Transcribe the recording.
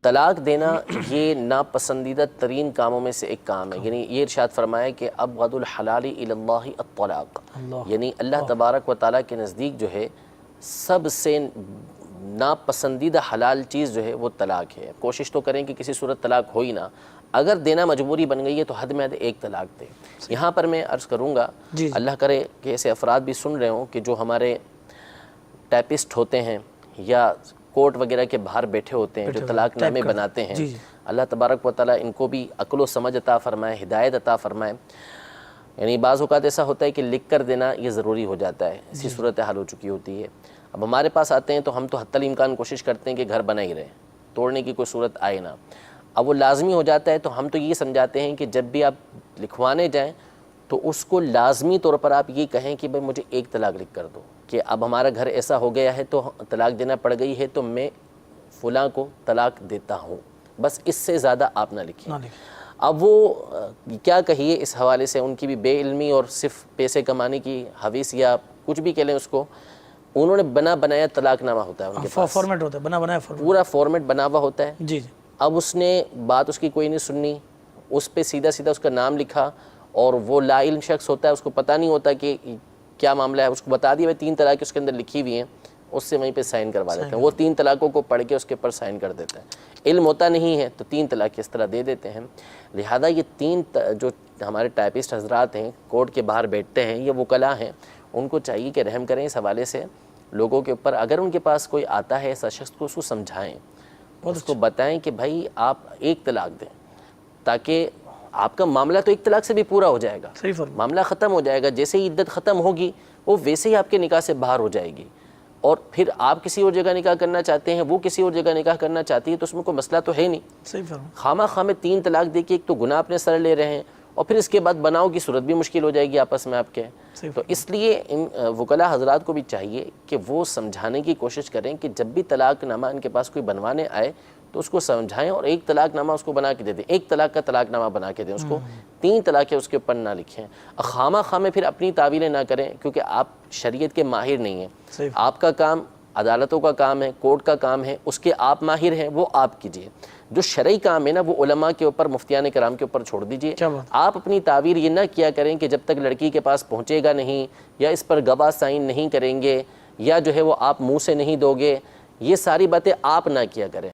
طلاق دینا یہ ناپسندیدہ ترین کاموں میں سے ایک کام ہے، یعنی یہ ارشاد فرمایا کہ ابغض الحلال الی اللہ الطلاق، یعنی اللہ تبارک و تعالیٰ کے نزدیک جو ہے سب سے ناپسندیدہ حلال چیز جو ہے وہ طلاق ہے۔ کوشش تو کریں کہ کسی صورت طلاق ہو ہی نہ، اگر دینا مجبوری بن گئی ہے تو حد میں حد ایک طلاق دے۔ یہاں پر میں عرض کروں گا، اللہ کرے کہ ایسے افراد بھی سن رہے ہوں کہ جو ہمارے ٹائپسٹ ہوتے ہیں یا کورٹ وغیرہ کے باہر بیٹھے ہوتے ہیں جو طلاق نامے بناتے ہیں، اللہ تبارک و تعالیٰ ان کو بھی عقل و سمجھ عطا فرمائے، ہدایت عطا فرمائے۔ یعنی بعض اوقات ایسا ہوتا ہے کہ لکھ کر دینا یہ ضروری ہو جاتا ہے، اسی صورتحال ہو چکی ہوتی ہے۔ اب ہمارے پاس آتے ہیں تو ہم تو حتی الامکان کوشش کرتے ہیں کہ گھر بنا ہی رہے، توڑنے کی کوئی صورت آئے نہ۔ اب وہ لازمی ہو جاتا ہے تو ہم تو یہ سمجھاتے ہیں کہ جب بھی آپ لکھوانے جائیں تو اس کو لازمی طور پر آپ یہ کہیں کہ بھائی مجھے ایک طلاق لکھ کر دو، کہ اب ہمارا گھر ایسا ہو گیا ہے تو طلاق دینا پڑ گئی ہے تو میں فلاں کو طلاق دیتا ہوں، بس اس سے زیادہ آپ نہ لکھیں۔ اب وہ کیا کہیے اس حوالے سے، ان کی بھی بے علمی اور صرف پیسے کمانے کی حویث یا کچھ بھی کہہ لیں اس کو، انہوں نے بنا بنایا طلاق نامہ ہوتا ہے ان کے پاس، فارمیٹ ہوتا ہے، بنا بنایا پورا فارمیٹ بنا ہوا ہوتا ہے۔ جی اب اس نے بات اس کی کوئی نہیں سننی، اس پہ سیدھا سیدھا اس کا نام لکھا، اور وہ لا علم شخص ہوتا ہے، اس کو پتہ نہیں ہوتا کہ کیا معاملہ ہے، اس کو بتا دیا بھائی 3 طلاق اس کے اندر لکھی ہوئی ہیں، اس سے وہیں پہ سائن کروا دیتے ہیں۔ وہ 3 طلاقوں کو پڑھ کے اس کے اوپر سائن کر دیتے ہیں، علم ہوتا نہیں ہے تو 3 طلاق اس طرح دے دیتے ہیں۔ لہذا یہ 3 جو ہمارے ٹائپسٹ حضرات ہیں کورٹ کے باہر بیٹھتے ہیں، یہ وکلاء ہیں، ان کو چاہیے کہ رحم کریں اس حوالے سے لوگوں کے اوپر۔ اگر ان کے پاس کوئی آتا ہے ایسا شخص کو اس کو سمجھائیں، اس کو بتائیں کہ بھائی آپ ایک طلاق دیں، تاکہ آپ کا معاملہ تو ایک طلاق سے بھی پورا ہو جائے گا، معاملہ ختم ہو جائے گا، جیسے ہی عدت ختم ہوگی وہ ویسے ہی آپ کے نکاح سے باہر ہو جائے گی، اور پھر آپ کسی اور جگہ نکاح کرنا چاہتے ہیں، وہ کسی اور جگہ نکاح کرنا چاہتی ہے، تو اس میں کوئی مسئلہ تو ہے نہیں۔ خامہ خواہ 3 طلاق دے کے ایک تو گناہ اپنے سر لے رہے ہیں، اور پھر اس کے بعد بناؤ کی صورت بھی مشکل ہو جائے گی آپس میں آپ کے۔ تو اس لیے ان وکلاء حضرات کو بھی چاہیے کہ وہ سمجھانے کی کوشش کریں کہ جب بھی طلاق نامہ ان کے پاس کوئی بنوانے آئے تو اس کو سمجھائیں، اور ایک طلاق نامہ اس کو بنا کے دے دیں، ایک طلاق کا طلاق نامہ بنا کے دیں اس کو، 3 طلاقیں اس کے اوپر نہ لکھیں۔ خامہ خواہ میں پھر اپنی تعویلیں نہ کریں، کیونکہ آپ شریعت کے ماہر نہیں ہیں، آپ کا کام عدالتوں کا کام ہے، کورٹ کا کام ہے، اس کے آپ ماہر ہیں، وہ آپ کیجئے۔ جو شرعی کام ہے نا وہ علماء کے اوپر، مفتیان کرام کے اوپر چھوڑ دیجئے۔ آپ اپنی تعبیر یہ نہ کیا کریں کہ جب تک لڑکی کے پاس پہنچے گا نہیں، یا اس پر گواہ سائن نہیں کریں گے، یا جو ہے وہ آپ منہ سے نہیں دو گے، یہ ساری باتیں آپ نہ کیا کریں۔